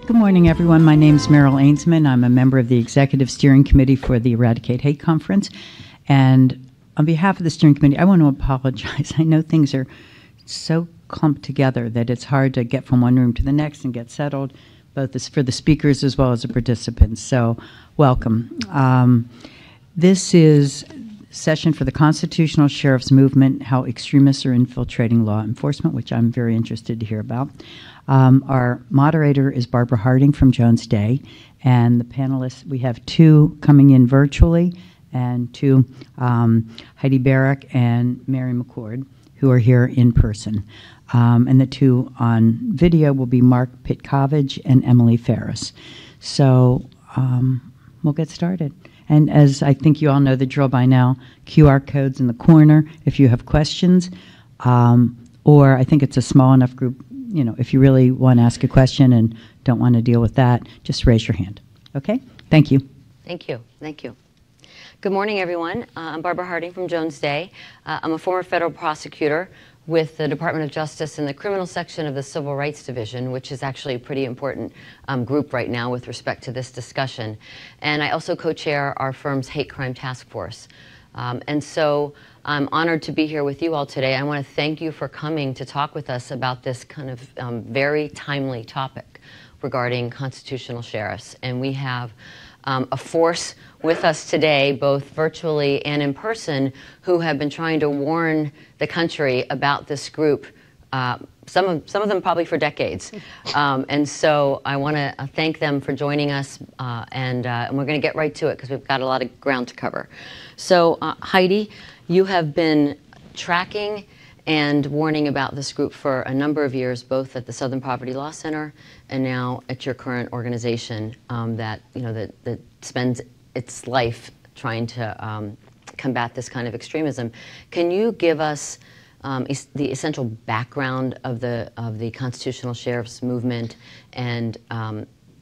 Good morning, everyone. My name is Meryl Ainsman. I'm a member of the Executive Steering Committee for the Eradicate Hate Conference. And on behalf of the Steering Committee, I want to apologize. I know things are so clumped together that it's hard to get from one room to the next and get settled, both for the speakers as well as the participants. So welcome. This is a session for the Constitutional Sheriff's Movement, how extremists are infiltrating law enforcement, which I'm very interested to hear about. Our moderator is Barbara Harding from Jones Day, and the panelists, we have two coming in virtually, and two, Heidi Barrick and Mary McCord, who are here in person. And the two on video will be Mark Pitkovich and Emily Ferris. So we'll get started. And as I think you all know the drill by now, QR codes in the corner if you have questions, or I think it's a small enough group, you know, if you really want to ask a question and don't want to deal with that, just raise your hand. Okay? Thank you. Thank you. Thank you. Good morning, everyone. I'm Barbara Harding from Jones Day. I'm a former federal prosecutor with the Department of Justice in the criminal section of the Civil Rights Division, which is actually a pretty important group right now with respect to this discussion. And I also co-chair our firm's Hate Crime Task Force. And so I'm honored to be here with you all today. I want to thank you for coming to talk with us about this kind of very timely topic regarding constitutional sheriffs. And we have a force with us today, both virtually and in person, who have been trying to warn the country about this group, some of them probably for decades. And so I want to thank them for joining us, and we're going to get right to it because we've got a lot of ground to cover. So Heidi, you have been tracking and warning about this group for a number of years, both at the Southern Poverty Law Center and now at your current organization that spends its life trying to combat this kind of extremism. Can you give us the essential background of the Constitutional Sheriff's Movement, and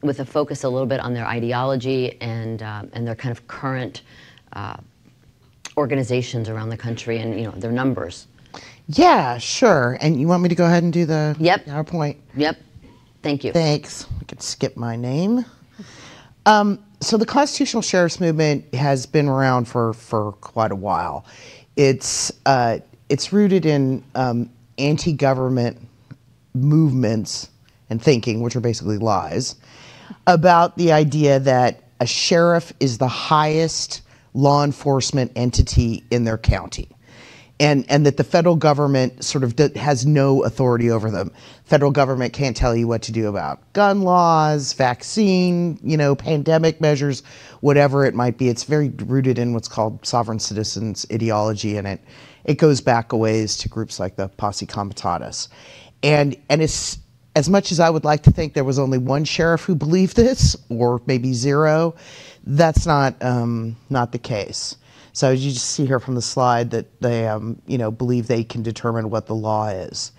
with a focus a little bit on their ideology and their kind of current organizations around the country and their numbers? Yeah, sure. And you want me to go ahead and do the PowerPoint? Yep. Thank you. Thanks. I could skip my name. So the Constitutional Sheriff's Movement has been around for quite a while. It's rooted in anti-government movements and thinking, which are basically lies, about the idea that a sheriff is the highest law enforcement entity in their county. And that the federal government sort of has no authority over them. Federal government can't tell you what to do about gun laws, vaccine, pandemic measures, whatever it might be. It's very rooted in what's called sovereign citizens ideology, and it goes back a ways to groups like the Posse Comitatus. And it's, as much as I would like to think there was only one sheriff who believed this, or maybe zero, that's not the case. So you just see here from the slide that they, believe they can determine what the law is.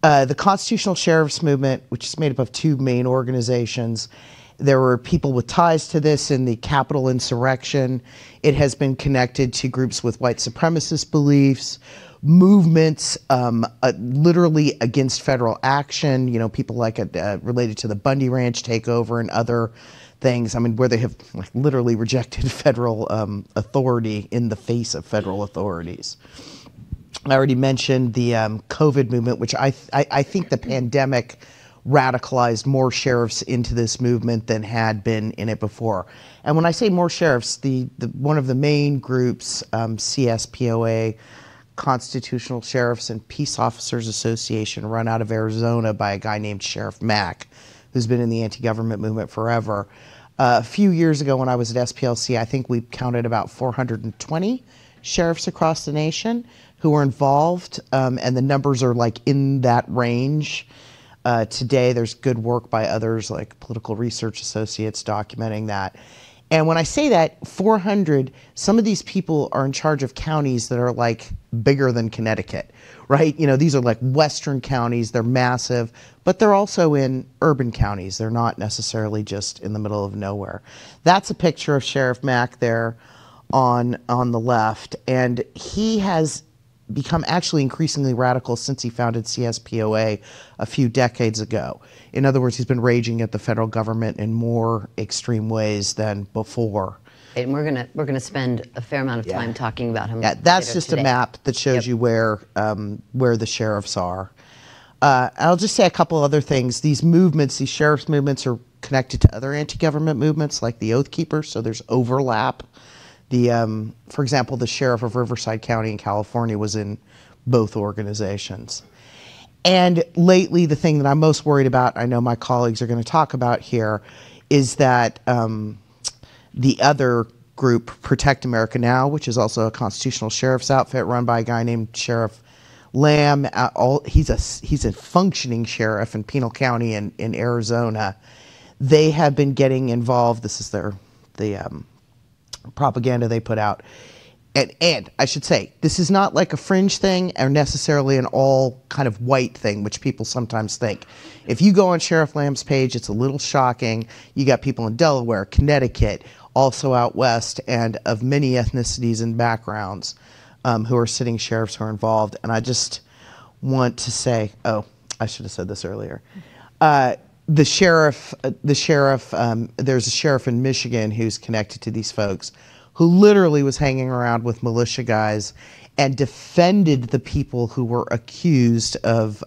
The Constitutional Sheriff's Movement, which is made up of two main organizations, there were people with ties to this in the Capitol insurrection. It has been connected to groups with white supremacist beliefs, movements literally against federal action, people like related to the Bundy Ranch takeover and other things, where they have literally rejected federal authority in the face of federal authorities. I already mentioned the COVID movement, which I think the pandemic radicalized more sheriffs into this movement than had been in it before. And when I say more sheriffs, one of the main groups, Cspoa, Constitutional Sheriffs and Peace Officers Association, run out of Arizona by a guy named Sheriff Mack, who's been in the anti-government movement forever. A few years ago when I was at SPLC, I think we counted about 420 sheriffs across the nation who were involved, and the numbers are in that range. Today there's good work by others like Political Research Associates documenting that. And when I say that, 400, some of these people are in charge of counties that are bigger than Connecticut, right? These are western counties, they're massive, but they're also in urban counties. They're not necessarily just in the middle of nowhere. That's a picture of Sheriff Mack there on the left, and he has become actually increasingly radical since he founded Cspoa a few decades ago. In other words, he's been raging at the federal government in more extreme ways than before. And we're gonna spend a fair amount of time talking about him. Yeah, that's just today. a map that shows you where the sheriffs are. I'll just say a couple other things. These movements, these sheriffs' movements, are connected to other anti-government movements like the Oath Keepers, so there's overlap. For example, the sheriff of Riverside County in California was in both organizations. And lately, the thing that I'm most worried about, I know my colleagues are going to talk about here, is that the other group, Protect America Now, which is also a constitutional sheriff's outfit run by a guy named Sheriff Lamb. He's a functioning sheriff in Pinal County in Arizona. They have been getting involved. This is the propaganda they put out. And I should say, this is not like a fringe thing or necessarily an all kind of white thing, which people sometimes think. If you go on Sheriff Lamb's page, it's a little shocking. You got people in Delaware, Connecticut, also out west, and of many ethnicities and backgrounds who are sitting sheriffs who are involved. And I just want to say, I should have said this earlier. There's a sheriff in Michigan who's connected to these folks, who literally was hanging around with militia guys and defended the people who were accused of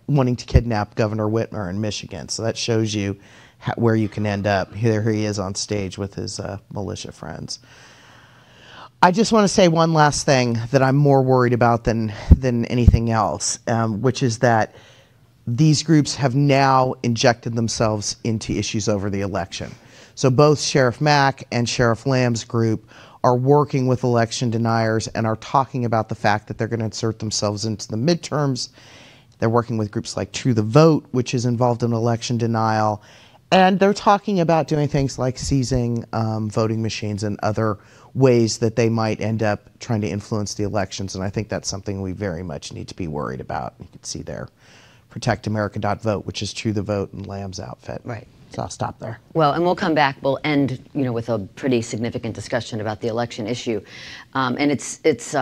wanting to kidnap Governor Whitmer in Michigan. So that shows you where you can end up. Here he is on stage with his militia friends. I just want to say one last thing that I'm more worried about than anything else, which is that these groups have now injected themselves into issues over the election. So both Sheriff Mack and Sheriff Lamb's group are working with election deniers and are talking about the fact that they're going to insert themselves into the midterms. They're working with groups like True the Vote, which is involved in election denial. And they're talking about doing things like seizing voting machines and other ways that they might end up trying to influence the elections. And I think that's something we very much need to be worried about. You can see there, protectamerica.vote, which is True the Vote and Lamb's outfit. Right. So I'll stop there. Well, and we'll come back. We'll end, with a pretty significant discussion about the election issue, and it's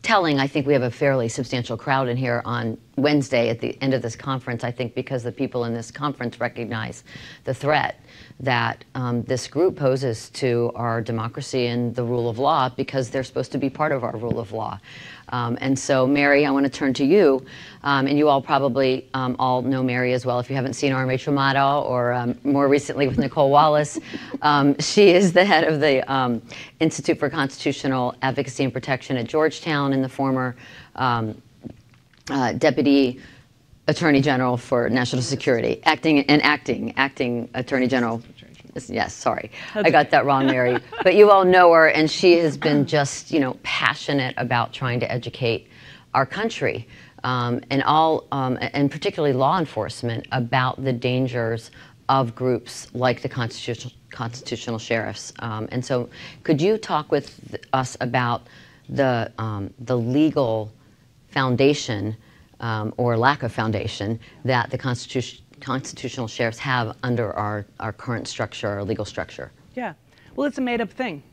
telling. I think we have a fairly substantial crowd in here on Wednesday at the end of this conference. I think because the people in this conference recognize the threat that this group poses to our democracy and the rule of law, because they're supposed to be part of our rule of law. And so, Mary, I want to turn to you. And you all probably all know Mary as well if you haven't seen RMH Ramada or more recently with Nicole Wallace. She is the head of the Institute for Constitutional Advocacy and Protection at Georgetown and the former Deputy Attorney General for National Security, acting Attorney General. Yes, sorry. I got that wrong, Mary. But you all know her, and she has been just, passionate about trying to educate our country and particularly law enforcement about the dangers of groups like the constitutional sheriffs. And so could you talk with us about the legal foundation or lack of foundation that the constitutional sheriffs have under our current structure, our legal structure? Yeah, well, it's a made-up thing.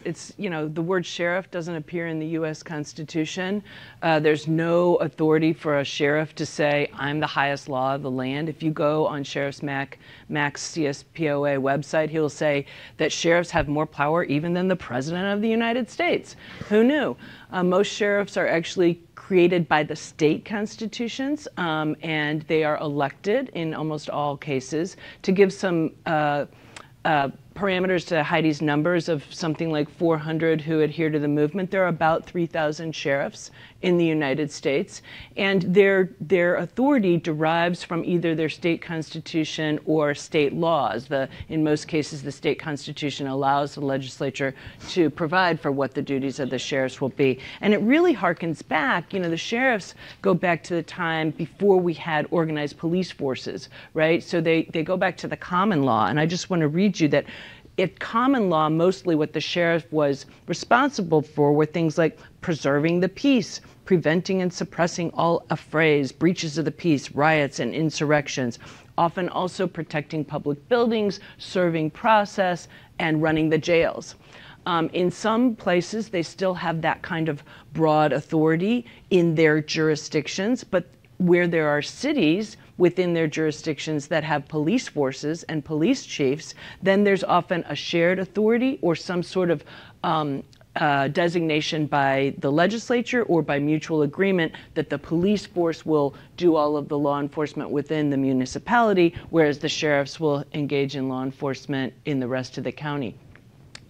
It's, the word sheriff doesn't appear in the U.S. Constitution. There's no authority for a sheriff to say, I'm the highest law of the land. If you go on Sheriff Mack's Cspoa website, he'll say that sheriffs have more power even than the President of the United States. Who knew? Most sheriffs are actually created by the state constitutions, and they are elected in almost all cases. To give some parameters to Heidi's numbers of something like 400 who adhere to the movement, there are about 3,000 sheriffs in the United States, and their authority derives from either their state constitution or state laws. In most cases, the state constitution allows the legislature to provide for what the duties of the sheriffs will be. And it really harkens back, the sheriffs go back to the time before we had organized police forces, right? So they go back to the common law, and I just want to read you that at common law, mostly what the sheriff was responsible for were things like preserving the peace, preventing and suppressing all affrays, breaches of the peace, riots, and insurrections, often also protecting public buildings, serving process, and running the jails. In some places, they still have that kind of broad authority in their jurisdictions, but where there are cities within their jurisdictions that have police forces and police chiefs, then there's often a shared authority or some sort of designation by the legislature or by mutual agreement that the police force will do all of the law enforcement within the municipality, whereas the sheriffs will engage in law enforcement in the rest of the county.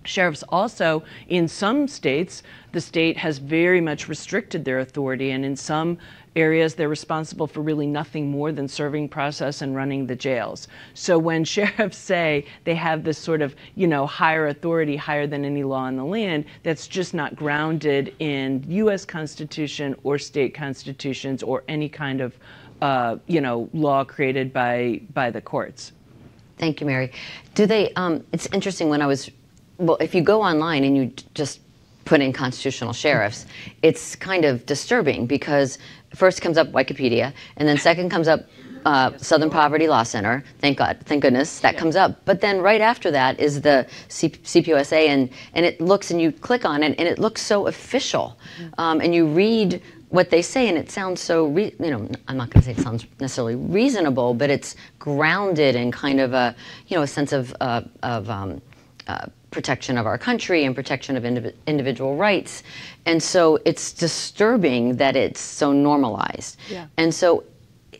Sheriffs also, in some states, the state has very much restricted their authority, and in some areas they're responsible for really nothing more than serving process and running the jails. So when sheriffs say they have this sort of, higher authority, higher than any law in the land, that's just not grounded in U.S. Constitution or state constitutions or any kind of, law created by the courts. Thank you, Mary. Do they, it's interesting if you go online and you just put in constitutional sheriffs, it's kind of disturbing because first comes up Wikipedia, and then second comes up Southern Poverty Law Center. Thank goodness that comes up. But then right after that is the CPUSA, and it looks, and you click on it, and it looks so official. And you read what they say, and it sounds so, I'm not going to say it sounds necessarily reasonable, but it's grounded in kind of a sense of protection of our country and protection of individual rights. And so it's disturbing that it's so normalized. Yeah. And so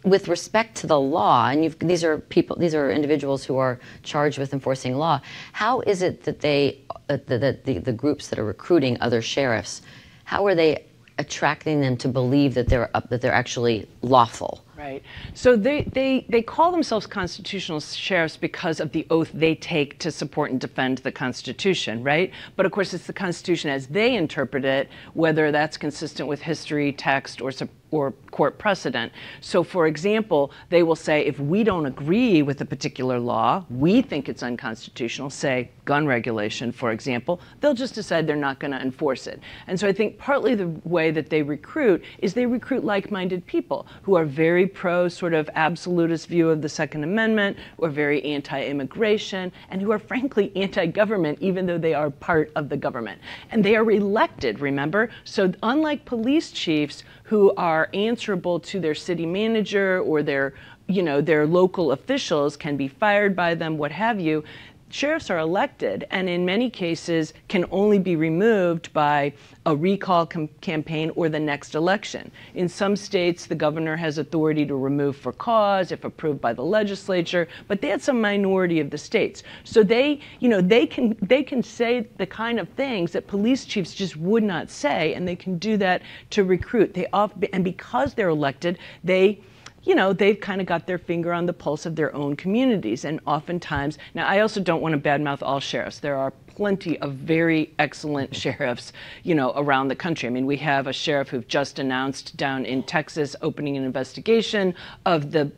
with respect to the law, and these are individuals who are charged with enforcing law, how is it that the groups that are recruiting other sheriffs, how are they attracting them to believe that they're actually lawful? Right. So they call themselves constitutional sheriffs because of the oath they take to support and defend the Constitution, right? But of course, it's the Constitution as they interpret it, whether that's consistent with history, text, or court precedent. So for example, they will say, if we don't agree with a particular law, we think it's unconstitutional, say gun regulation, for example, they'll just decide they're not going to enforce it. And so I think partly the way that they recruit is they recruit like-minded people who are very pro sort of absolutist view of the Second Amendment, or very anti-immigration, and who are frankly anti-government, even though they are part of the government. And they are elected, remember? So unlike police chiefs who are answerable to their city manager or their local officials, can be fired by them, what have you, sheriffs are elected, and in many cases can only be removed by a recall campaign or the next election. In some states, the governor has authority to remove for cause if approved by the legislature, but that's a minority of the states. So they can say the kind of things that police chiefs just would not say, and they can do that to recruit. And because they're elected, they've kind of got their finger on the pulse of their own communities. And oftentimes, now I also don't want to badmouth all sheriffs. There are plenty of very excellent sheriffs, around the country. I mean, we have a sheriff who've just announced down in Texas opening an investigation of the,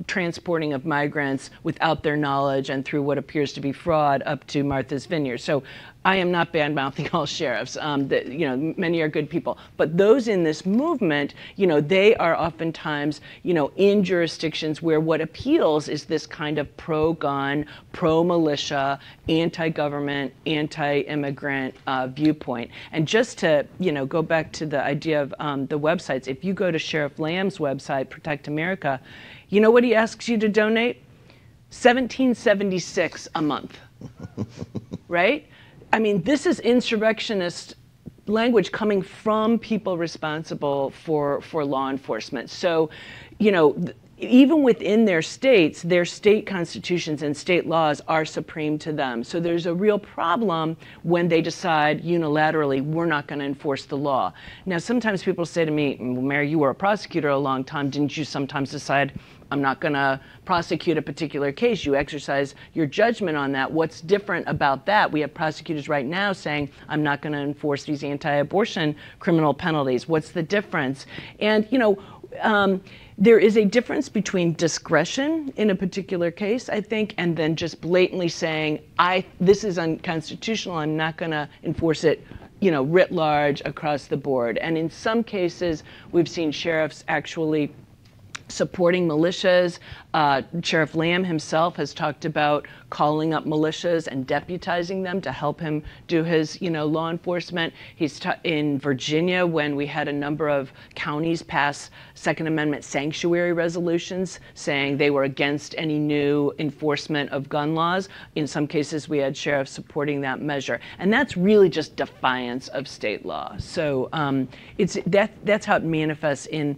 transporting of migrants without their knowledge and through what appears to be fraud up to Martha's Vineyard. So I am not bad-mouthing all sheriffs. Many are good people. But those in this movement, they are oftentimes, in jurisdictions where what appeals is this kind of pro-gun, pro-militia, anti-government, anti-immigrant viewpoint. And just to, go back to the idea of the websites, if you go to Sheriff Lamb's website, Protect America, you know what he asks you to donate? $17.76 a month, right? I mean, this is insurrectionist language coming from people responsible for law enforcement. So, even within their states, their state constitutions and state laws are supreme to them. So there's a real problem when they decide unilaterally, we're not going to enforce the law. Now, sometimes people say to me, well, Mary, you were a prosecutor a long time. Didn't you sometimes decide, I'm not going to prosecute a particular case? You exercise your judgment on that. What's different about that? We have prosecutors right now saying, I'm not going to enforce these anti-abortion criminal penalties. What's the difference? And, there is a difference between discretion in a particular case, I think, and then just blatantly saying, this is unconstitutional, I'm not going to enforce it, writ large across the board. And in some cases, we've seen sheriffs actually supporting militias. Sheriff Lamb himself has talked about calling up militias and deputizing them to help him do his, law enforcement. He's in Virginia, when we had a number of counties pass Second Amendment sanctuary resolutions saying they were against any new enforcement of gun laws. In some cases, we had sheriffs supporting that measure. And that's really just defiance of state law. So that's how it manifests in,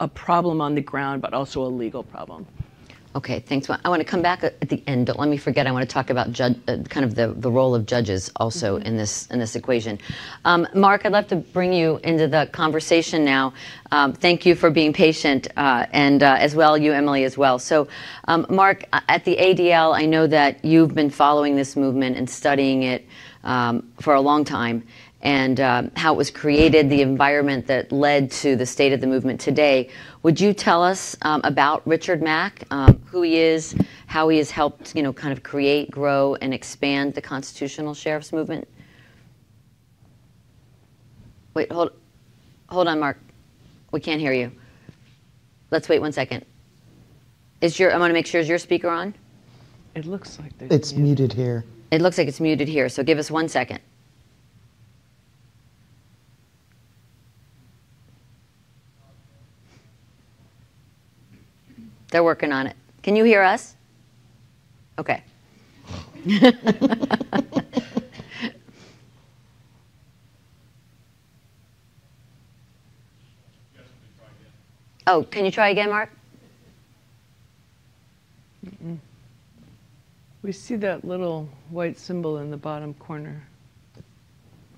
a problem on the ground, but also a legal problem. Okay, thanks. I want to come back at the end. Don't let me forget. I want to talk about kind of the role of judges also in this equation. Mark, I'd love to bring you into the conversation now. Thank you for being patient, and as well, you, Emily, as well. So, Mark, at the ADL, I know that you've been following this movement and studying it for a long time, and how it was created, the environment that led to the state of the movement today. Would you tell us about Richard Mack, who he is, how he has helped, kind of create, grow, and expand the constitutional sheriff's movement? Wait, hold on, Mark. We can't hear you. Let's wait 1 second. I want to make sure, is your speaker on? It looks like it's muted here. It looks like it's muted here, so give us 1 second. They're working on it. Can you hear us? Okay. Oh, can you try again, Mark? We see that little white symbol in the bottom corner.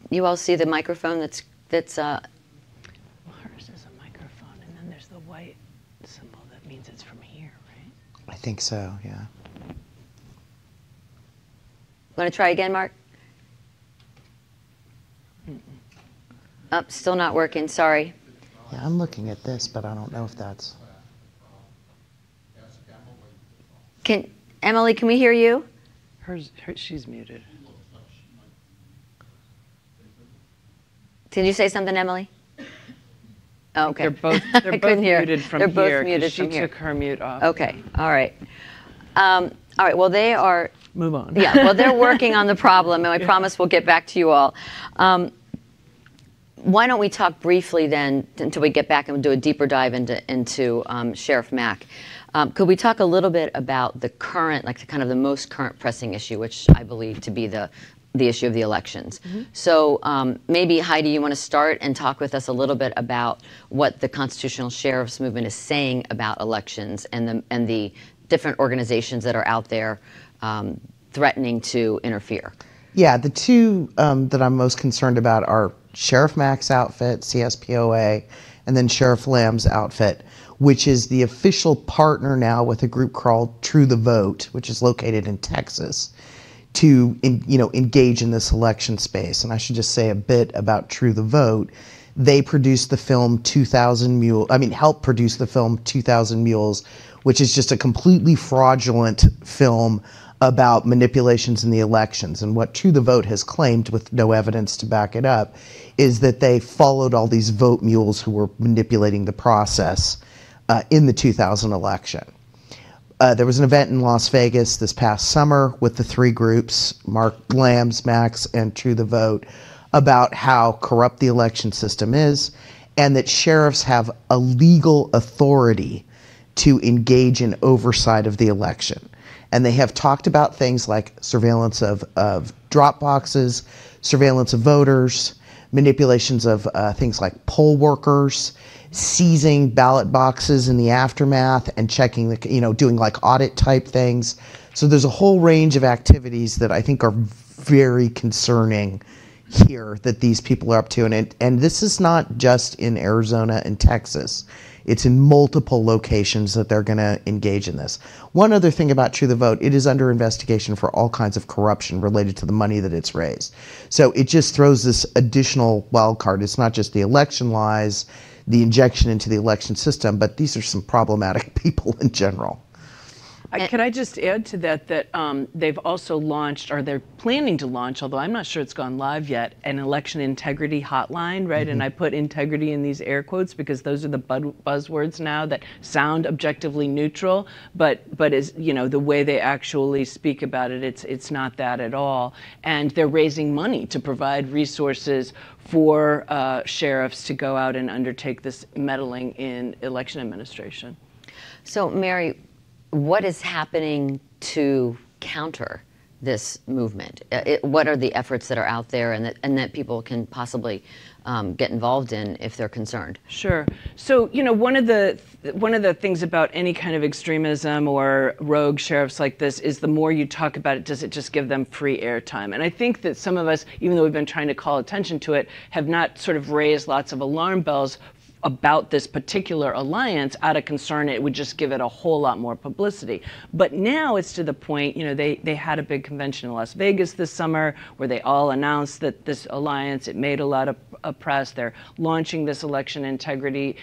You all see the microphone that's Well, hers is a microphone, and then there's the white symbol. That means it's from here, right? I think so, yeah. Want to try again, Mark? Oh, still not working, sorry. Yeah, I'm looking at this, but I don't know if that's... Emily, can we hear you? She's muted. Did you say something, Emily? Oh, okay. They're both muted from They're both here. muted from She here. took her mute off. Okay, all right. All right, well, they are... Move on. Yeah, well, they're working on the problem, and I promise we'll get back to you all. Why don't we talk briefly then, until we get back and do a deeper dive into Sheriff Mack. Could we talk a little bit about the current, kind of the most current pressing issue, which I believe to be the issue of the elections. So maybe, Heidi, you want to start and talk with us a little bit about what the constitutional sheriff's movement is saying about elections and the different organizations that are out there threatening to interfere. Yeah, the two that I'm most concerned about are Sheriff Mack's outfit, Cspoa, and then Sheriff Lamb's outfit, which is the official partner now with a group called True the Vote, which is located in Texas, to engage in this election space. And I should just say a bit about True the Vote. They produced the film 2,000 Mules, helped produce the film 2,000 Mules, which is just a completely fraudulent film about manipulations in the elections. And what True the Vote has claimed, with no evidence to back it up, is that they followed all these vote mules who were manipulating the process in the 2000 election. There was an event in Las Vegas this past summer with the three groups, Lamb's, Mack's, and True the Vote, about how corrupt the election system is, and that sheriffs have a legal authority to engage in oversight of the election. And they have talked about things like surveillance of drop boxes, surveillance of voters, manipulations of things like poll workers, seizing ballot boxes in the aftermath and checking doing like audit type things. So there's a whole range of activities that I think are very concerning here that these people are up to. And this is not just in Arizona and Texas. It's in multiple locations that they're going to engage in this. One other thing about True the Vote, it is under investigation for all kinds of corruption related to the money that it's raised. So it just throws this additional wild card. It's not just the election lies, the injection into the election system, but these are some problematic people in general. Could I just add to that they've also launched, or they're planning to launch, although I'm not sure it's gone live yet, an election integrity hotline, right? And I put integrity in these air quotes because those are the buzzwords now that sound objectively neutral, but is, you know, the way they actually speak about it, it's not that at all. And they're raising money to provide resources for sheriffs to go out and undertake this meddling in election administration. So, Mary, what is happening to counter this movement? What are the efforts that are out there and that people can possibly get involved in if they're concerned? Sure. So, you know, one of the things about any kind of extremism or rogue sheriffs like this is the more you talk about it, does it just give them free airtime? And I think that some of us, even though we've been trying to call attention to it, have not sort of raised lots of alarm bells about this particular alliance out of concern it would just give it a whole lot more publicity. But now it's to the point, you know, they had a big convention in Las Vegas this summer where they all announced that this alliance, it made a lot of press. They're launching this election integrity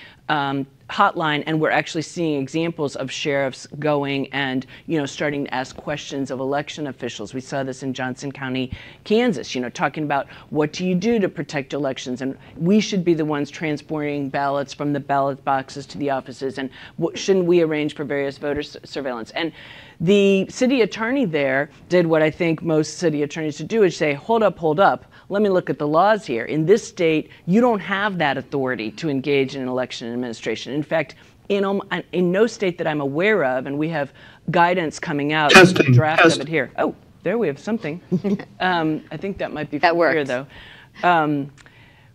hotline, and we're actually seeing examples of sheriffs going and, you know, starting to ask questions of election officials. We saw this in Johnson County, Kansas, you know, talking about what do you do to protect elections, and we should be the ones transporting ballots from the ballot boxes to the offices, and shouldn't we arrange for various voter surveillance? And the city attorney there did what I think most city attorneys should do, is say, hold up, let me look at the laws here. In this state, you don't have that authority to engage in an election administration. In fact, in no state that I'm aware of, and we have guidance coming out, draft of it here. Oh, there we have something. I think that might be from here, though.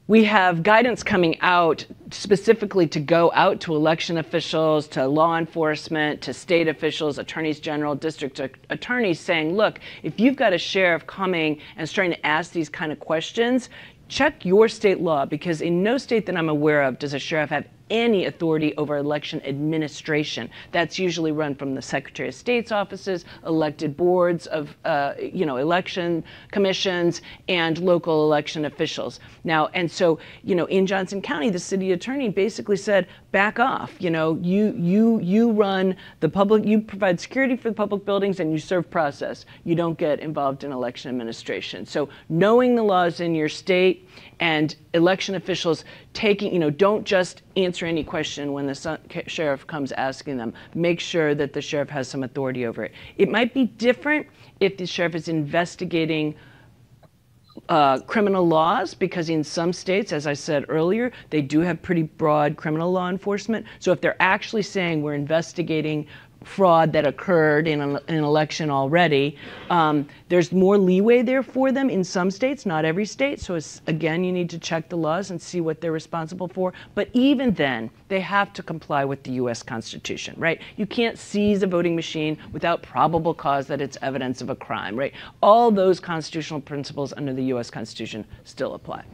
We have guidance coming out specifically to go out to election officials, to law enforcement, to state officials, attorneys general, district attorneys, saying, look, if you've got a sheriff coming and starting to ask these kind of questions, check your state law, because in no state that I'm aware of does a sheriff have any authority over election administration. That's usually run from the Secretary of State's offices, elected boards of, you know, election commissions, and local election officials. Now, and so, you know, in Johnson County, the city attorney basically said, back off. You know, you run the public, you provide security for the public buildings, and you serve process. You don't get involved in election administration. So knowing the laws in your state, and election officials taking, you know, don't just answer any question when the sheriff comes asking them. Make sure that the sheriff has some authority over it. It might be different if the sheriff is investigating criminal laws, because in some states, as I said earlier, they do have pretty broad criminal law enforcement. So if they're actually saying we're investigating fraud that occurred in an election already, there's more leeway there for them in some states, not every state. So again, you need to check the laws and see what they're responsible for. But even then, they have to comply with the U.S. Constitution, right? You can't seize a voting machine without probable cause that it's evidence of a crime, right? All those constitutional principles under the U.S. Constitution still apply.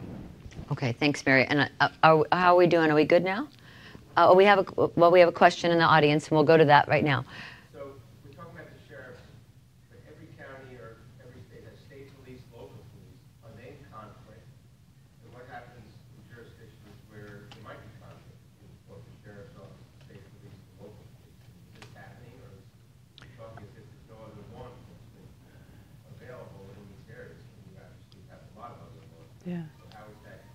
Okay, thanks, Mary. And how are we doing? Are we good now? We have a question in the audience, and we'll go to that right now. So we're talking about the sheriffs, but every county or every state has state police, local police. Are they in conflict? And what happens in jurisdictions where there might be conflict in both the sheriff's office, state police, and local police? Is this happening, or is it talking as if there's no other law enforcement available in these areas? And you actually have a lot of other law enforcement. Yeah. So how is that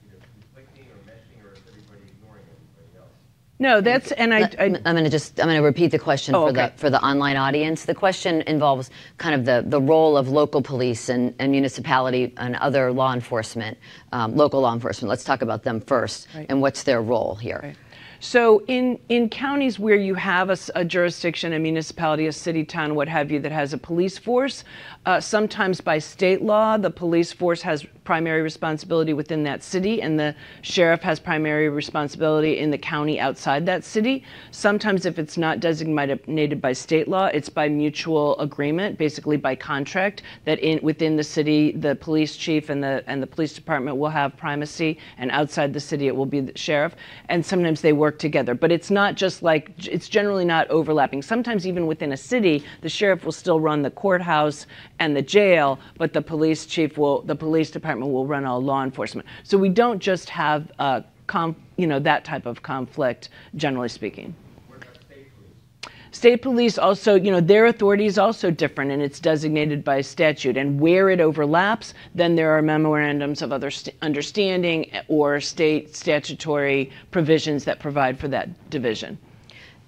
either conflicting or meshing, or is everybody ignoring everybody else? No, that's, and I'm going to repeat the question for the online audience. The question involves kind of the role of local police and municipality and other law enforcement, local law enforcement. Let's talk about them first, Right. and what's their role here. Right. So in counties where you have a jurisdiction, a municipality, a city, town, what have you, that has a police force, sometimes by state law, the police force has primary responsibility within that city, and the sheriff has primary responsibility in the county outside that city. Sometimes if it's not designated by state law, it's by mutual agreement, basically by contract, that within the city, the police chief and the police department will have primacy, and outside the city, it will be the sheriff. And sometimes they work together, but it's not just like, it's generally not overlapping. Sometimes even within a city, the sheriff will still run the courthouse and the jail, but the police chief the police department will run all law enforcement. So we don't just have that type of conflict, generally speaking. What about state police? State police also, their authority is also different, and it's designated by statute. And where it overlaps, then there are memorandums of understanding or state statutory provisions that provide for that division.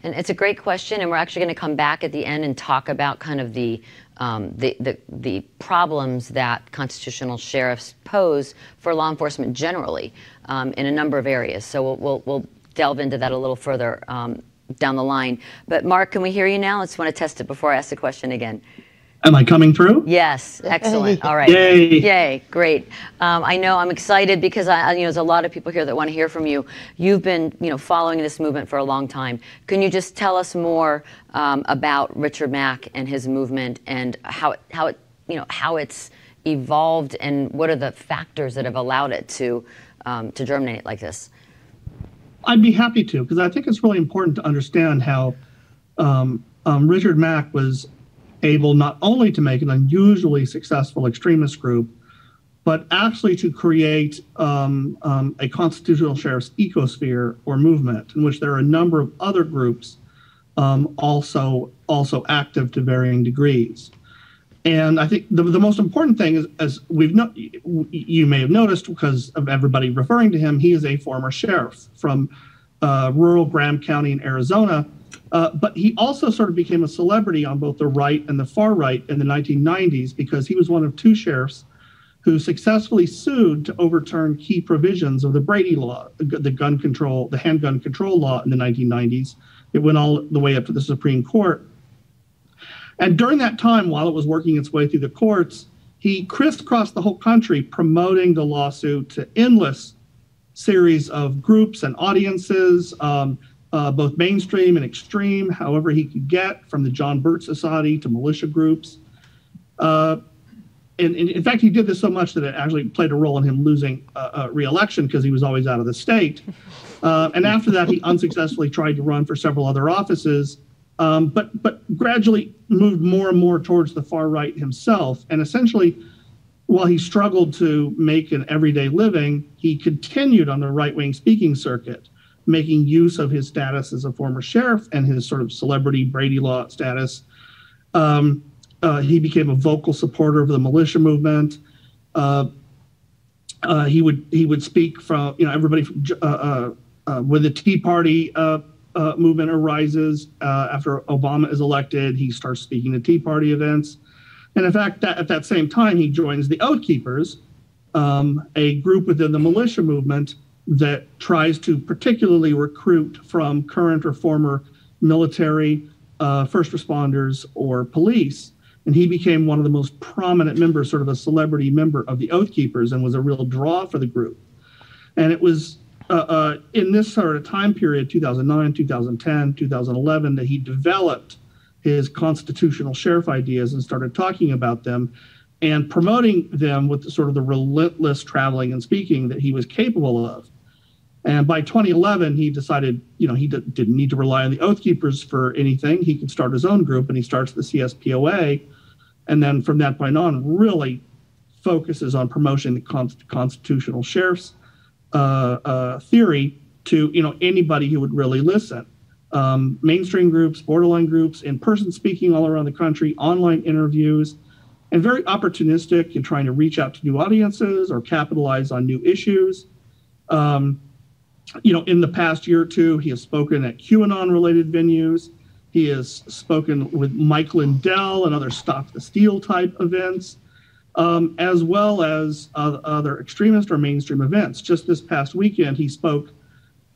And it's a great question, and we're actually going to come back at the end and talk about kind of the problems that constitutional sheriffs pose for law enforcement generally in a number of areas. So we'll delve into that a little further down the line. But Mark, can we hear you now? I just want to test it before I ask the question again. Am I coming through? Yes, excellent. All right. Yay. Yay, great. I know I'm excited because there's a lot of people here that want to hear from you. You've been following this movement for a long time. Can you just tell us more about Richard Mack and his movement and how it's evolved, and what are the factors that have allowed it to germinate like this? I'd be happy to, because I think it's really important to understand how Richard Mack was able not only to make an unusually successful extremist group, but actually to create a constitutional sheriff's ecosphere or movement in which there are a number of other groups also active to varying degrees. And I think the most important thing is, as you may have noticed because of everybody referring to him, he is a former sheriff from rural Graham County in Arizona. But he also sort of became a celebrity on both the right and the far right in the 1990s because he was one of two sheriffs who successfully sued to overturn key provisions of the Brady law, the handgun control law in the 1990s. It went all the way up to the Supreme Court. And during that time, while it was working its way through the courts, he crisscrossed the whole country promoting the lawsuit to endless series of groups and audiences, both mainstream and extreme, however he could get, from the John Birch Society to militia groups. And in fact, he did this so much that it actually played a role in him losing re-election because he was always out of the state. And after that, he unsuccessfully tried to run for several other offices, but gradually moved more and more towards the far right himself. And essentially, while he struggled to make an everyday living, he continued on the right-wing speaking circuit, making use of his status as a former sheriff and his sort of celebrity Brady law status. He became a vocal supporter of the militia movement. He would speak from everybody when the Tea Party movement arises after Obama is elected. He starts speaking at Tea Party events, and in fact, at that same time, he joins the Oath Keepers, a group within the militia movement that tries to particularly recruit from current or former military, first responders, or police. And he became one of the most prominent members, sort of a celebrity member of the Oath Keepers, and was a real draw for the group. And it was in this sort of time period, 2009, 2010, 2011, that he developed his constitutional sheriff ideas and started talking about them and promoting them with sort of the relentless traveling and speaking that he was capable of. And by 2011, he decided, he didn't need to rely on the Oath Keepers for anything. He could start his own group, and he starts the Cspoa. And then from that point on, really focuses on promoting the constitutional sheriff's theory to, anybody who would really listen. Mainstream groups, borderline groups, in-person speaking all around the country, online interviews, and very opportunistic in trying to reach out to new audiences or capitalize on new issues. In the past year or two, he has spoken at QAnon-related venues. He has spoken with Mike Lindell and other Stop the Steal type events, as well as other extremist or mainstream events. Just this past weekend, he spoke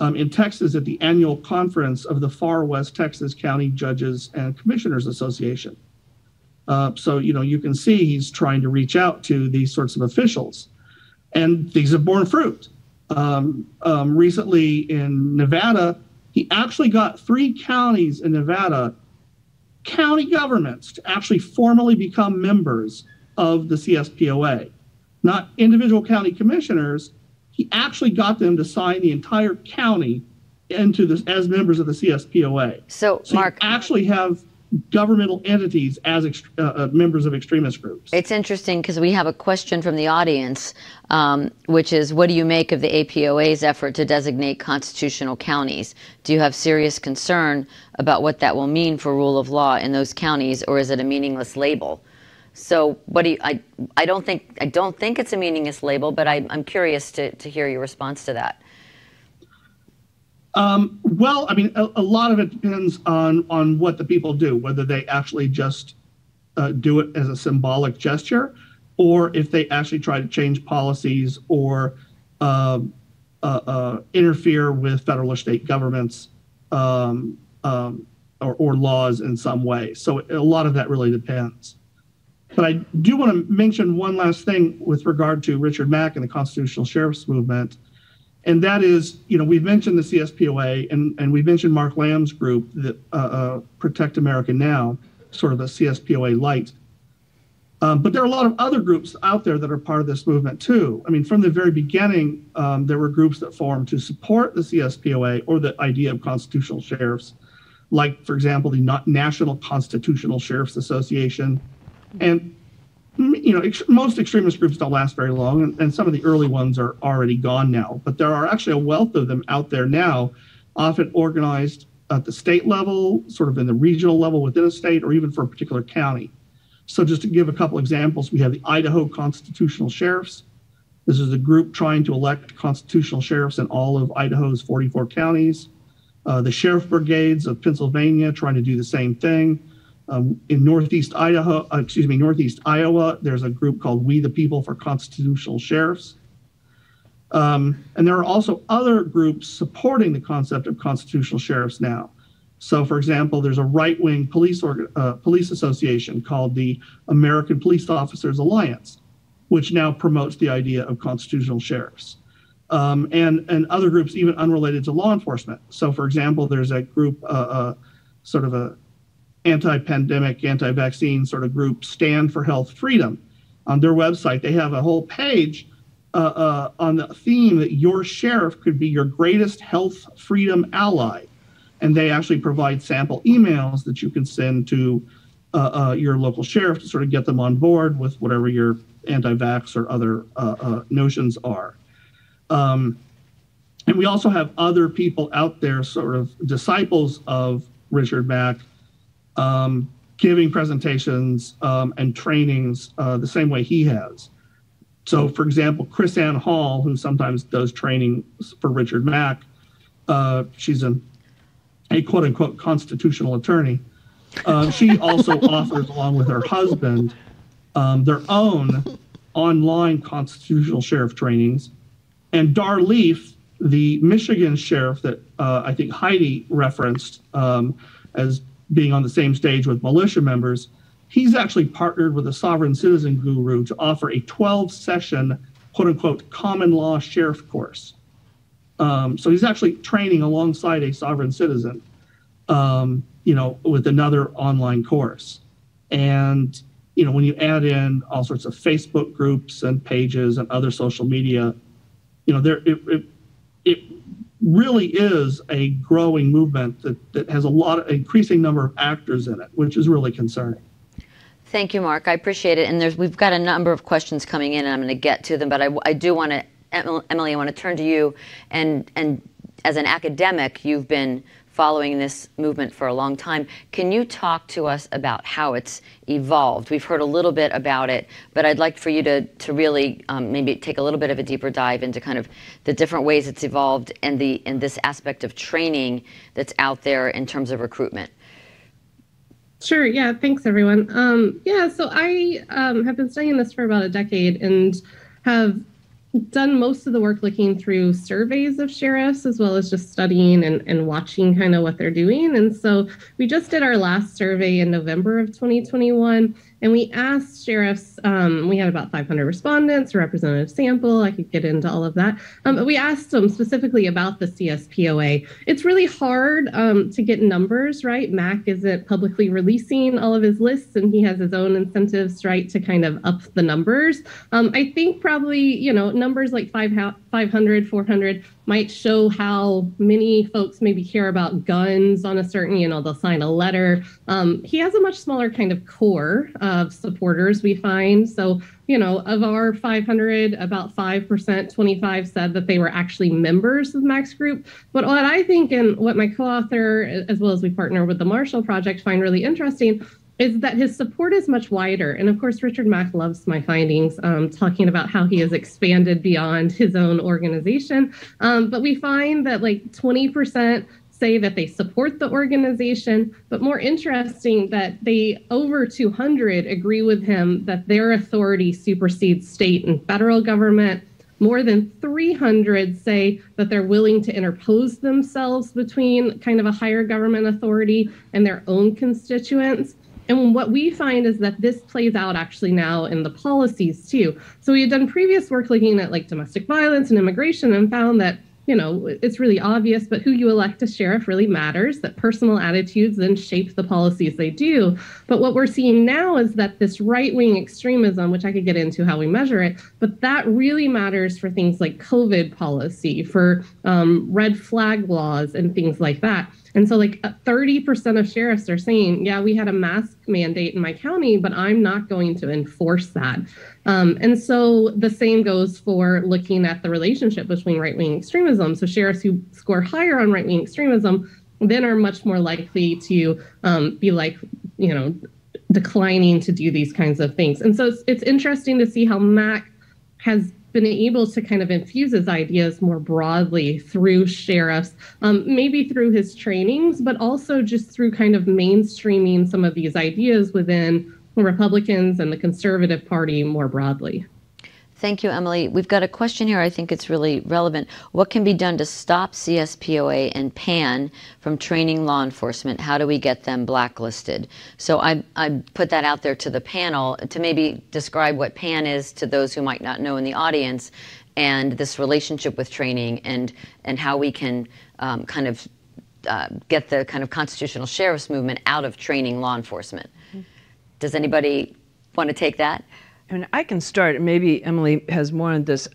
in Texas at the annual conference of the Far West Texas County Judges and Commissioners Association. So, you can see he's trying to reach out to these sorts of officials, and these have borne fruit. Recently in Nevada, he actually got 3 counties in Nevada, county governments, to actually formally become members of the Cspoa. Not individual county commissioners. He actually got them to sign the entire county into this as members of the Cspoa. So Mark, you actually have governmental entities as members of extremist groups. It's interesting because we have a question from the audience, which is, what do you make of the APOA's effort to designate constitutional counties? Do you have serious concern about what that will mean for rule of law in those counties, or is it a meaningless label? So what do you, I don't think it's a meaningless label, but I'm curious to hear your response to that. Well, I mean, a lot of it depends on what the people do, whether they actually just do it as a symbolic gesture, or if they actually try to change policies or interfere with federal or state governments or laws in some way. So a lot of that really depends. But I do want to mention one last thing with regard to Richard Mack and the constitutional sheriffs movement. And that is, you know, we've mentioned the CSPOA and we've mentioned Mark Lamb's group, that Protect America Now, sort of a CSPOA light. But there are a lot of other groups out there that are part of this movement too. I mean, from the very beginning, there were groups that formed to support the CSPOA or the idea of constitutional sheriffs, like, for example, the National Constitutional Sheriffs Association. And you know, most extremist groups don't last very long, and some of the early ones are already gone now. But there are actually a wealth of them out there now, often organized at the state level, sort of in the regional level within a state, or even for a particular county. So just to give a couple examples, we have the Idaho Constitutional Sheriffs. This is a group trying to elect constitutional sheriffs in all of Idaho's 44 counties. The Sheriff Brigades of Pennsylvania trying to do the same thing. In Northeast Iowa, there's a group called We the People for Constitutional Sheriffs. And there are also other groups supporting the concept of constitutional sheriffs now. So, for example, there's a right-wing police association called the American Police Officers Alliance, which now promotes the idea of constitutional sheriffs. And other groups even unrelated to law enforcement. So, for example, there's a group, sort of a anti-pandemic, anti-vaccine sort of group, Stand for Health Freedom. On their website, they have a whole page on the theme that your sheriff could be your greatest health freedom ally. And they actually provide sample emails that you can send to your local sheriff to sort of get them on board with whatever your anti-vax or other notions are. And we also have other people out there, sort of disciples of Richard Mack, giving presentations and trainings the same way he has. So, for example, Chris Ann Hall, who sometimes does training for Richard Mack, she's a quote-unquote constitutional attorney. She also offers, along with her husband, their own online constitutional sheriff trainings. And Dar Leaf, the Michigan sheriff that I think Heidi referenced as being on the same stage with militia members, he's actually partnered with a sovereign citizen guru to offer a 12-session, quote-unquote, common law sheriff course. So he's actually training alongside a sovereign citizen, you know, with another online course. And, you know, when you add in all sorts of Facebook groups and pages and other social media, you know, it really is a growing movement that has increasing number of actors in it, which is really concerning. Thank you, Mark. I appreciate it. And we've got a number of questions coming in, and I'm going to get to them. But I do want to, Emily, I want to turn to you. And as an academic, you've been following this movement for a long time. Can you talk to us about how it's evolved? We've heard a little bit about it, but I'd like for you to really maybe take a little bit of a deeper dive into kind of the different ways it's evolved and this aspect of training that's out there in terms of recruitment. Sure. Yeah. Thanks, everyone. So I have been studying this for about a decade and have done most of the work looking through surveys of sheriffs, as well as just studying and watching kind of what they're doing. And so we just did our last survey in November of 2021, and we asked sheriffs, we had about 500 respondents, a representative sample. I could get into all of that. But we asked them specifically about the CSPOA. It's really hard to get numbers, right? Mack isn't publicly releasing all of his lists, and he has his own incentives, right, to kind of up the numbers. I think probably, you know, numbers like 500, 400 might show how many folks maybe care about guns on a certain, they'll sign a letter. He has a much smaller kind of core of supporters, we find. So, of our 500, about 5%, 25 said that they were actually members of Mack's group. But what I think, and what my co-author, as well as we partner with the Marshall Project, find really interesting is that his support is much wider. And of course, Richard Mack loves my findings, talking about how he has expanded beyond his own organization. But we find that like 20% say that they support the organization, but more interesting that they over 200 agree with him that their authority supersedes state and federal government. More than 300 say that they're willing to interpose themselves between kind of a higher government authority and their own constituents. And what we find is that this plays out actually now in the policies too. So we had done previous work looking at like domestic violence and immigration and found that it's really obvious, but who you elect as sheriff really matters, that personal attitudes then shape the policies they do. But what we're seeing now is that this right-wing extremism, which I could get into how we measure it, but that really matters for things like COVID policy, for red flag laws and things like that. And so like 30% of sheriffs are saying, yeah, we had a mask mandate in my county, but I'm not going to enforce that. And so the same goes for looking at the relationship between right-wing extremism. So sheriffs who score higher on right-wing extremism then are much more likely to be like, declining to do these kinds of things. And so it's interesting to see how Mack has been able to kind of infuse his ideas more broadly through sheriffs, maybe through his trainings, but also just through kind of mainstreaming some of these ideas within Republicans and the Conservative Party more broadly. Thank you, Emily. We've got a question here. I think it's really relevant. What can be done to stop CSPOA and PAN from training law enforcement? How do we get them blacklisted? So I put that out there to the panel to maybe describe what PAN is to those who might not know in the audience, and this relationship with training and how we can get the kind of constitutional sheriff's movement out of training law enforcement. Does anybody want to take that? I mean, I can start. Maybe Emily has more on this.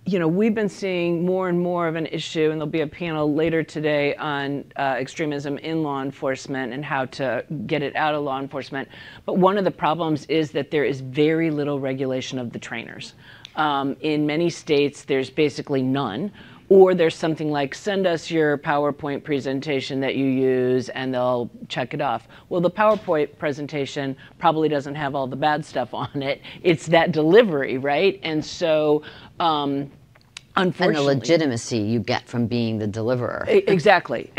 We've been seeing more and more of an issue, and there'll be a panel later today on extremism in law enforcement and how to get it out of law enforcement. But one of the problems is that there is very little regulation of the trainers. In many states, there's basically none. Or there's something like, send us your PowerPoint presentation that you use and they'll check it off. Well, the PowerPoint presentation probably doesn't have all the bad stuff on it. It's that delivery, right? And so, unfortunately, and the legitimacy you get from being the deliverer. Exactly.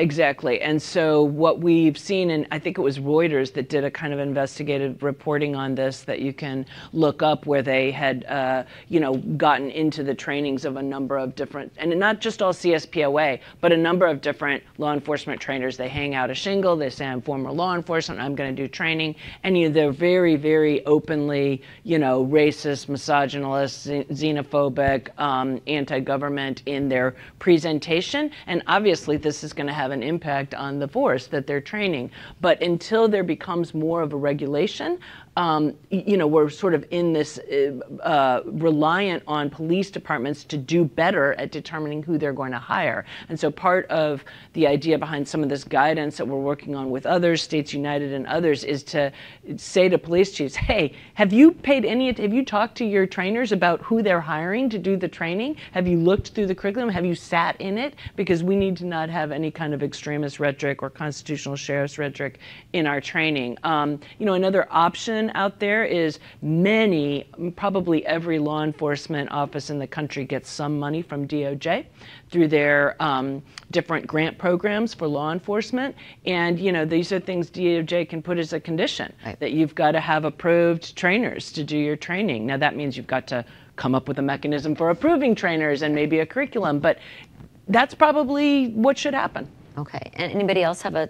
And so what we've seen, and I think it was Reuters that did a kind of investigative reporting on this that you can look up, where they had, gotten into the trainings of a number of different, and not just all CSPOA, but a number of different law enforcement trainers. They hang out a shingle. They say, I'm former law enforcement. I'm going to do training. And they're very, very openly, racist, misogynist, xenophobic, anti-government in their presentation, and obviously this is going to have an impact on the force that they're training. But until there becomes more of a regulation, we're sort of in this reliant on police departments to do better at determining who they're going to hire. And so part of the idea behind some of this guidance that we're working on with others, States United and others, is to say to police chiefs, hey, have you talked to your trainers about who they're hiring to do the training? Have you looked through the curriculum? Have you sat in it? Because we need to not have any kind of extremist rhetoric or constitutional sheriff's rhetoric in our training. Another option out there is probably every law enforcement office in the country gets some money from DOJ through their different grant programs for law enforcement. And, these are things DOJ can put as a condition, right, that you've got to have approved trainers to do your training. Now, that means you've got to come up with a mechanism for approving trainers and maybe a curriculum, but that's probably what should happen. Okay. And anybody else have a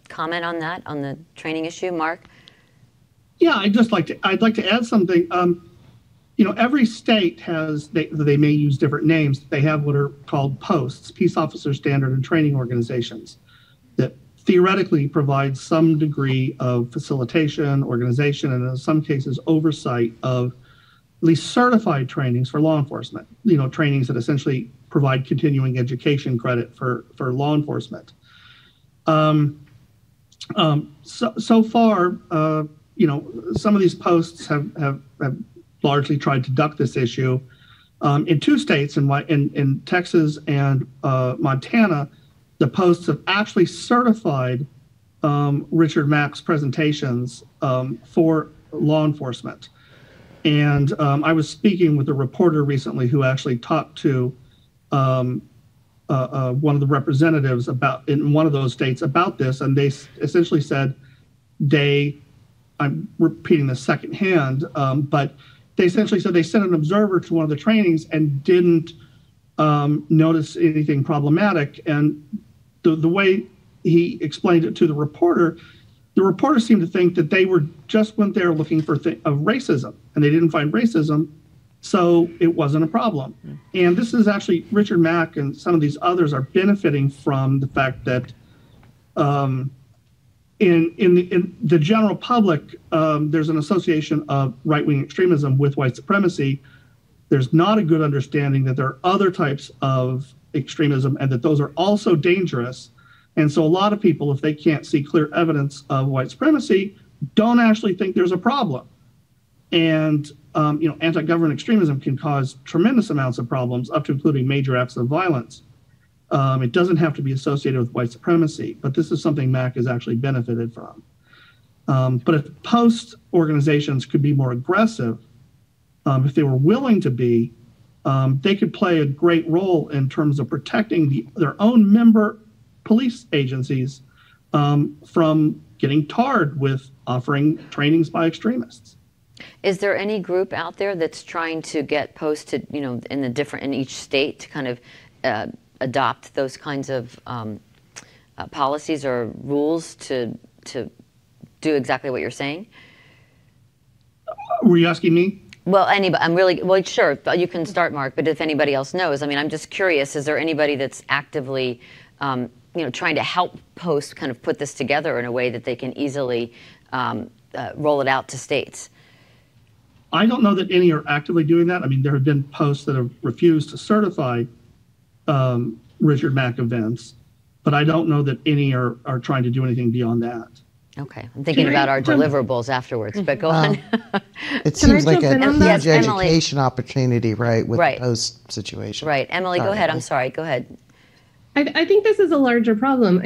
comment on that, on the training issue? Mark? Yeah, I'd like to add something. Every state has, they may use different names. They have what are called posts, Peace Officer Standard and Training Organizations, that theoretically provide some degree of facilitation, organization, and in some cases oversight of at least certified trainings for law enforcement. Trainings that essentially provide continuing education credit for law enforcement. So far, some of these posts have largely tried to duck this issue. In 2 states, in Texas and Montana, the posts have actually certified Richard Mack's presentations for law enforcement. And I was speaking with a reporter recently who actually talked to one of the representatives in one of those states about this, and they essentially said I'm repeating this secondhand, but they essentially said they sent an observer to one of the trainings and didn't notice anything problematic. And the way he explained it to the reporter seemed to think that they went there looking for racism, and they didn't find racism, so it wasn't a problem. And this is actually, Richard Mack and some of these others are benefiting from the fact that in the general public, there's an association of right-wing extremism with white supremacy. There's not a good understanding that there are other types of extremism and that those are also dangerous. And so a lot of people, if they can't see clear evidence of white supremacy, don't actually think there's a problem. And anti-government extremism can cause tremendous amounts of problems, up to including major acts of violence. It doesn't have to be associated with white supremacy, but this is something Mack has actually benefited from. But if post organizations could be more aggressive, if they were willing to be, they could play a great role in terms of protecting their own member police agencies from getting tarred with offering trainings by extremists. Is there any group out there that's trying to get posted, in each state to kind of adopt those kinds of policies or rules to do exactly what you're saying? Were you asking me? Well, sure, you can start, Mark, but if anybody else knows, I'm just curious, is there anybody that's actively, trying to help Post kind of put this together in a way that they can easily roll it out to states? I don't know that any are actively doing that. There have been posts that have refused to certify Richard Mack events, but I don't know that any are trying to do anything beyond that. Okay, I'm thinking about our deliverables afterwards, but go on. It seems like a huge Emily. education opportunity, right, with the post situation. Right, Emily, go ahead. I'm sorry, go ahead. I think this is a larger problem.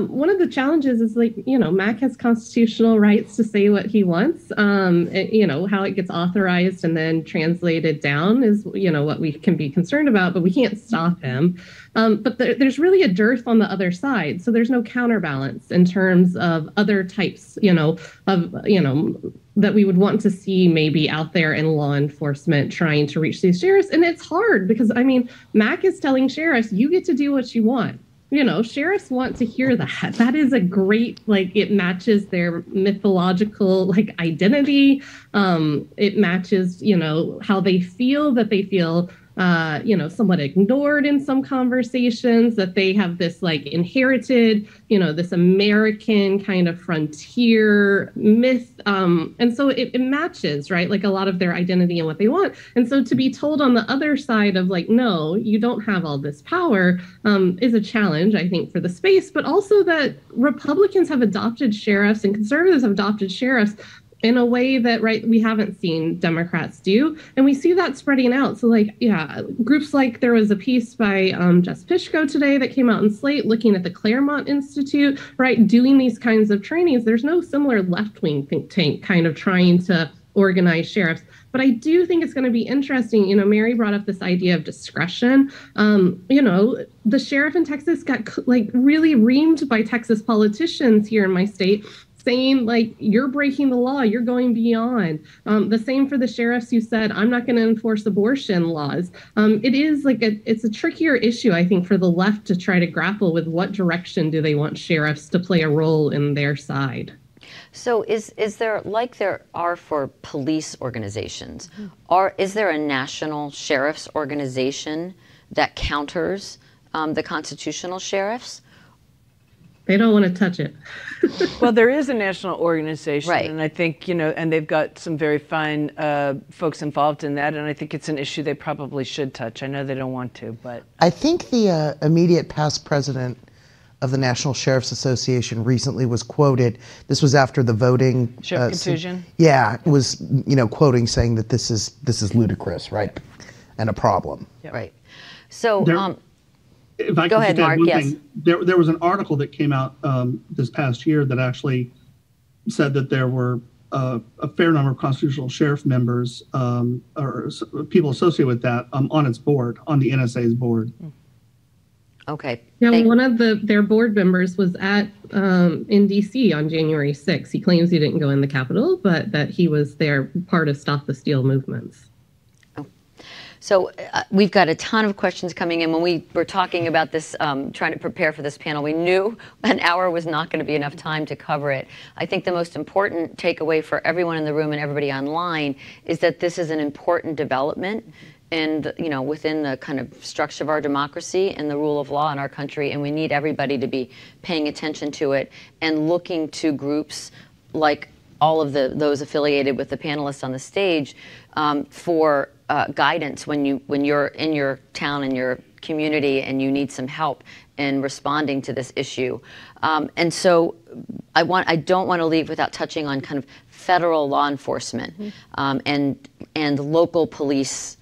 One of the challenges is Mack has constitutional rights to say what he wants. How it gets authorized and then translated down is, what we can be concerned about, but we can't stop him. But there's really a dearth on the other side. So there's no counterbalance in terms of other types, that we would want to see maybe out there in law enforcement trying to reach these sheriffs. And it's hard because, Mack is telling sheriffs, you get to do what you want. Sheriffs want to hear that. That is a great, it matches their mythological, identity. It matches, how they feel, somewhat ignored in some conversations, that they have this inherited, this American kind of frontier myth. And so it matches, right? A lot of their identity and what they want. And so to be told on the other side of no, you don't have all this power is a challenge, I think, for the space, but also that Republicans have adopted sheriffs and conservatives have adopted sheriffs in a way that, we haven't seen Democrats do. And we see that spreading out. So, groups there was a piece by Cspoa today that came out in Slate looking at the Claremont Institute, doing these kinds of trainings. There's no similar left-wing think tank kind of trying to organize sheriffs. But I do think it's going to be interesting. Mary brought up this idea of discretion. The sheriff in Texas got really reamed by Texas politicians here in my state, saying you're breaking the law, you're going beyond. The same for the sheriffs who said, I'm not going to enforce abortion laws. It is it's a trickier issue, I think, for the left to try to grapple with what direction do they want sheriffs to play a role in their side. So is there, there are for police organizations, is there a national sheriff's organization that counters the constitutional sheriffs? They don't want to touch it. Well, there is a national organization, Right. and I think, and they've got some very fine folks involved in that, and I think it's an issue they probably should touch. I know they don't want to, but... I think the immediate past president of the National Sheriff's Association recently was quoted, this was after the voting... Sheriff Contusion? Yeah, was, quoting, saying that this is ludicrous, right? And a problem. Yep. Right. So, If I go could ahead, just add Mark, one yes. thing, there was an article that came out this past year that actually said that there were a fair number of constitutional sheriff members people associated with that on its board, on the NSA's board. okay. Yeah, one of their board members was in D.C. on January 6th. He claims he didn't go in the Capitol, but that he was there, part of Stop the Steal movements. So we've got a ton of questions coming in. When we were talking about this, trying to prepare for this panel, we knew an hour was not going to be enough time to cover it. I think the most important takeaway for everyone in the room and everybody online is that this is an important development and within the kind of structure of our democracy and the rule of law in our country, and we need everybody to be paying attention to it and looking to groups like all of those affiliated with the panelists on the stage for guidance when you're in your town and your community and you need some help in responding to this issue. And so I don't want to leave without touching on kind of federal law enforcement and local police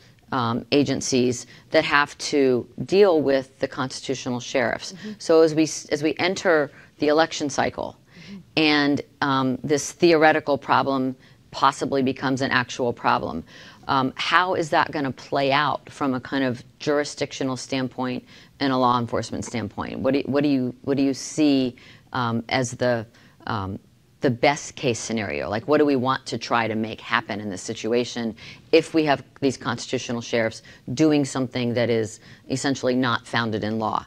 agencies that have to deal with the constitutional sheriffs. So as we enter the election cycle, and this theoretical problem possibly becomes an actual problem. How is that going to play out from a kind of jurisdictional standpoint and a law enforcement standpoint? What do you see as the best case scenario? Like, what do we want to try to make happen in this situation if we have these constitutional sheriffs doing something that is essentially not founded in law?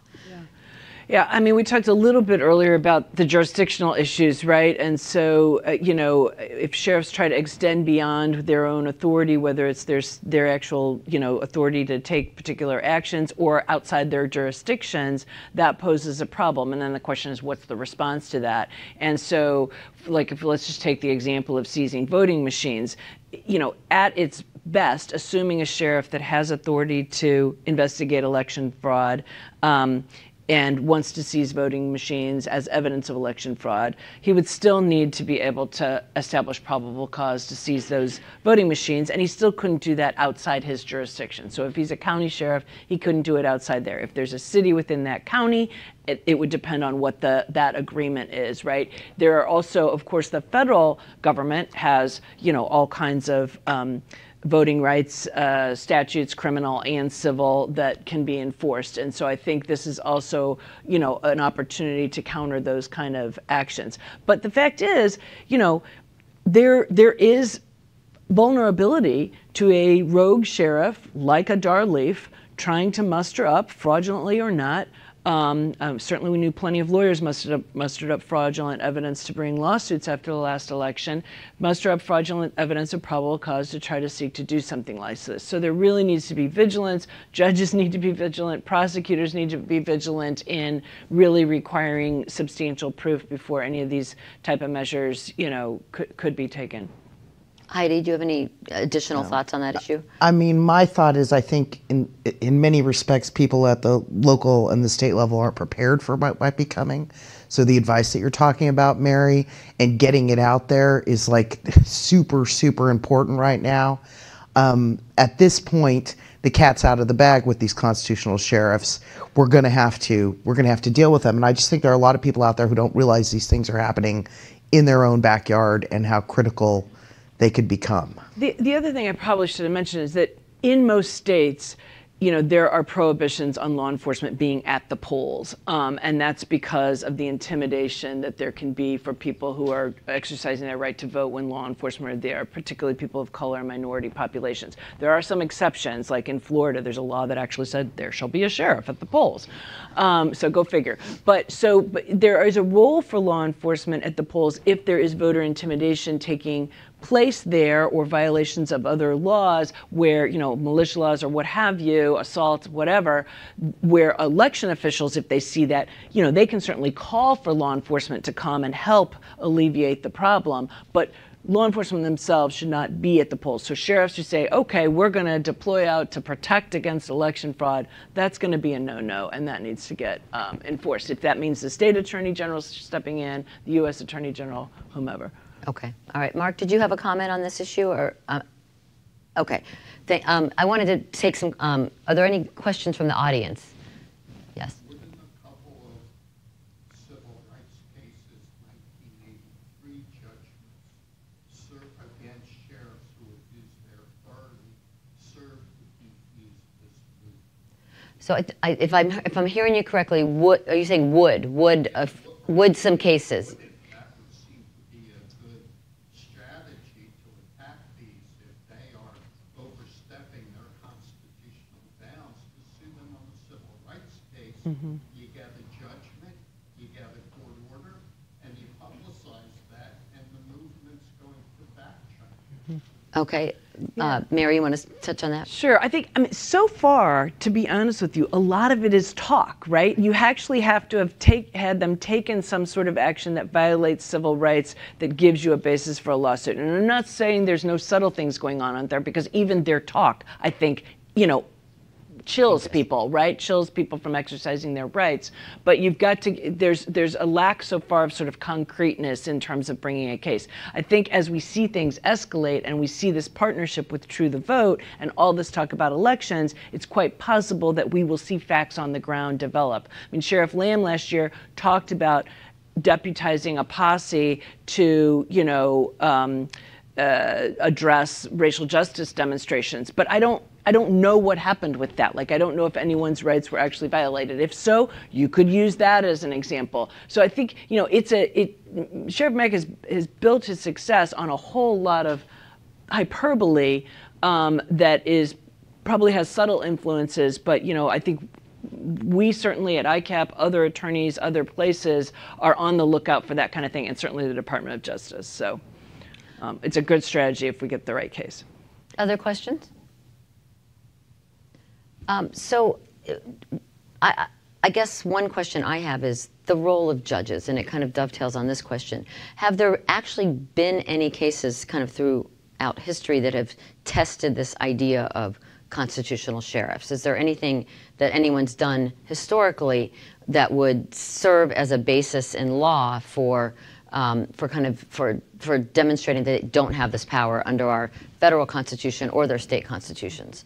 Yeah, I mean, we talked a little bit earlier about the jurisdictional issues, right? And so, if sheriffs try to extend beyond their own authority, whether it's their actual, authority to take particular actions or outside their jurisdictions, that poses a problem. And then the question is, what's the response to that? And so, let's just take the example of seizing voting machines. At its best, assuming a sheriff that has authority to investigate election fraud, and wants to seize voting machines as evidence of election fraud, he would still need to be able to establish probable cause to seize those voting machines, and he still couldn't do that outside his jurisdiction. So if he's a county sheriff, he couldn't do it outside there. If there's a city within that county, it would depend on what that agreement is, right? There are also, of course, the federal government has, all kinds of voting rights statutes, criminal and civil, that can be enforced. And so I think this is also, an opportunity to counter those kind of actions. But the fact is, there is vulnerability to a rogue sheriff like a Darleaf trying to muster up, fraudulently or not. Certainly we knew plenty of lawyers mustered up fraudulent evidence to bring lawsuits after the last election, muster up fraudulent evidence of probable cause to try to seek to do something like this. So there really needs to be vigilance. Judges need to be vigilant. Prosecutors need to be vigilant in really requiring substantial proof before any of these type of measures, could be taken. Heidi, do you have any additional thoughts on that issue? I mean, my thought is I think in many respects, people at the local and the state level aren't prepared for what might be coming. So the advice that you're talking about, Mary, and getting it out there is like super, super important right now. At this point, the cat's out of the bag with these constitutional sheriffs. We're going to have to deal with them. And I just think there are a lot of people out there who don't realize these things are happening in their own backyard and how critical they could become. The other thing I probably should have mentioned is that in most states, there are prohibitions on law enforcement being at the polls. And that's because of the intimidation that there can be for people who are exercising their right to vote when law enforcement are there, particularly people of color and minority populations. There are some exceptions, like in Florida, there's a law that actually said there shall be a sheriff at the polls. So go figure. But there is a role for law enforcement at the polls if there is voter intimidation taking placed there, or violations of other laws where, militia laws or what have you, assault, whatever, where election officials, if they see that, they can certainly call for law enforcement to come and help alleviate the problem, but law enforcement themselves should not be at the polls. So sheriffs who say, okay, we're going to deploy out to protect against election fraud, that's going to be a no-no, and that needs to get enforced. If that means the state attorney general stepping in, the U.S. attorney general, whomever. Okay. All right. Mark, did you have a comment on this issue? Or okay. I wanted to take some, are there any questions from the audience? Yes. Within a couple of civil rights cases, 1983 judgments served against sheriffs who abused their authority served to defuse this movement. So if I'm hearing you correctly, are you saying would some cases? That would seem to be a good strategy to attack these if they are overstepping their constitutional bounds. To sue them on a civil rights case, you get a judgment, you get a court order, and you publicize that, and the movement's going to backtrack. Okay. Mary, you want to touch on that? Sure. I mean, so far, to be honest with you, a lot of it is talk, right? You actually have to have had them taken some sort of action that violates civil rights that gives you a basis for a lawsuit. And I'm not saying there's no subtle things going on out there, because even their talk, I think, chills people, right? Chills people from exercising their rights. But you've got to, there's a lack so far of sort of concreteness in terms of bringing a case. I think as we see things escalate and we see this partnership with True the Vote and all this talk about elections, it's quite possible that we will see facts on the ground develop. I mean, Sheriff Lamb last year talked about deputizing a posse to, address racial justice demonstrations, but I don't know what happened with that. Like, I don't know if anyone's rights were actually violated. If so, you could use that as an example. So I think, Sheriff Mack has built his success on a whole lot of hyperbole that probably has subtle influences, but, I think we certainly at ICAP, other attorneys, other places are on the lookout for that kind of thing, and certainly the Department of Justice. So it's a good strategy if we get the right case. Other questions? So I guess one question I have is the role of judges, and it kind of dovetails on this question. Have there actually been any cases kind of throughout history that have tested this idea of constitutional sheriffs? Is there anything that anyone's done historically that would serve as a basis in law for demonstrating that they don't have this power under our federal constitution or their state constitutions?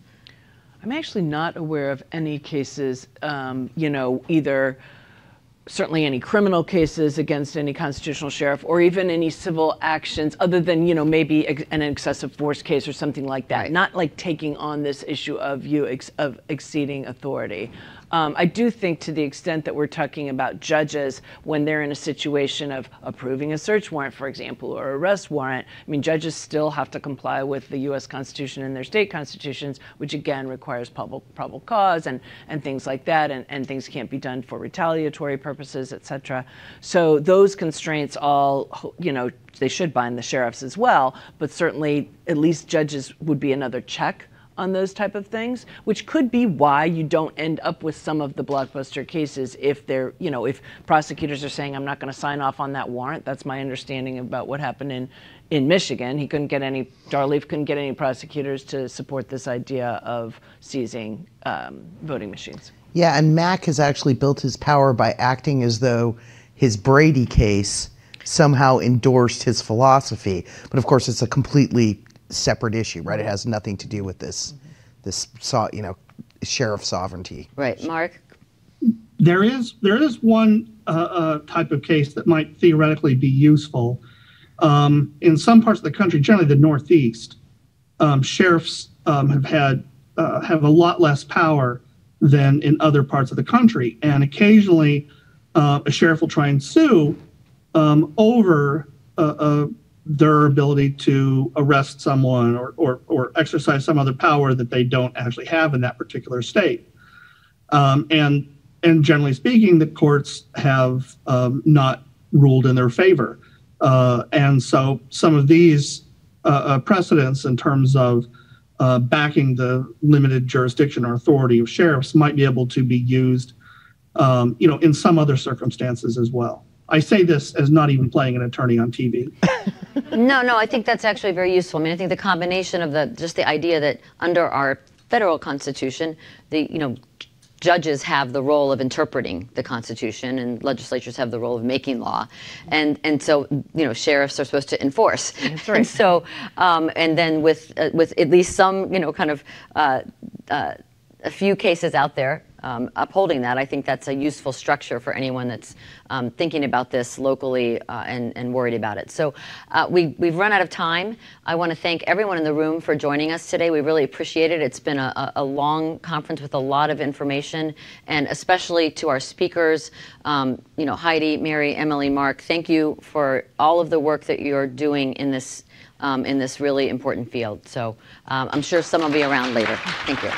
I'm actually not aware of any cases, either certainly any criminal cases against any constitutional sheriff, or even any civil actions other than, maybe an excessive force case or something like that. Right. Not like taking on this issue of exceeding authority. I do think, to the extent that we're talking about judges when they're in a situation of approving a search warrant, for example, or arrest warrant, I mean, judges still have to comply with the U.S. Constitution and their state constitutions, which again requires probable cause and things like that, and things can't be done for retaliatory purposes, et cetera. So those constraints all, they should bind the sheriffs as well, but certainly at least judges would be another check on those type of things, which could be why you don't end up with some of the blockbuster cases if they're, if prosecutors are saying, I'm not going to sign off on that warrant. That's my understanding about what happened in Michigan. Darleaf couldn't get any prosecutors to support this idea of seizing voting machines. Yeah, and Mack has actually built his power by acting as though his Brady case somehow endorsed his philosophy. But of course, it's a completely separate issue, right? It has nothing to do with this sheriff sovereignty. Right, Mark? There is one type of case that might theoretically be useful. In some parts of the country, generally the Northeast, sheriffs have a lot less power than in other parts of the country, and occasionally a sheriff will try and sue over their ability to arrest someone or exercise some other power that they don't actually have in that particular state. And generally speaking, the courts have not ruled in their favor. And so some of these precedents in terms of backing the limited jurisdiction or authority of sheriffs might be able to be used, in some other circumstances as well. I say this as not even playing an attorney on TV. No, I think that's actually very useful. I mean, I think the combination of just the idea that under our federal Constitution, judges have the role of interpreting the Constitution, and legislatures have the role of making law, and so sheriffs are supposed to enforce. That's right. And so, and then with at least some kind of a few cases out there upholding that, I think that's a useful structure for anyone that's thinking about this locally and worried about it. So we've run out of time. I want to thank everyone in the room for joining us today. We really appreciate it. It's been a long conference with a lot of information, and especially to our speakers, Heidi, Mary, Emily, Mark, thank you for all of the work that you're doing in this really important field. So I'm sure some will be around later. Thank you.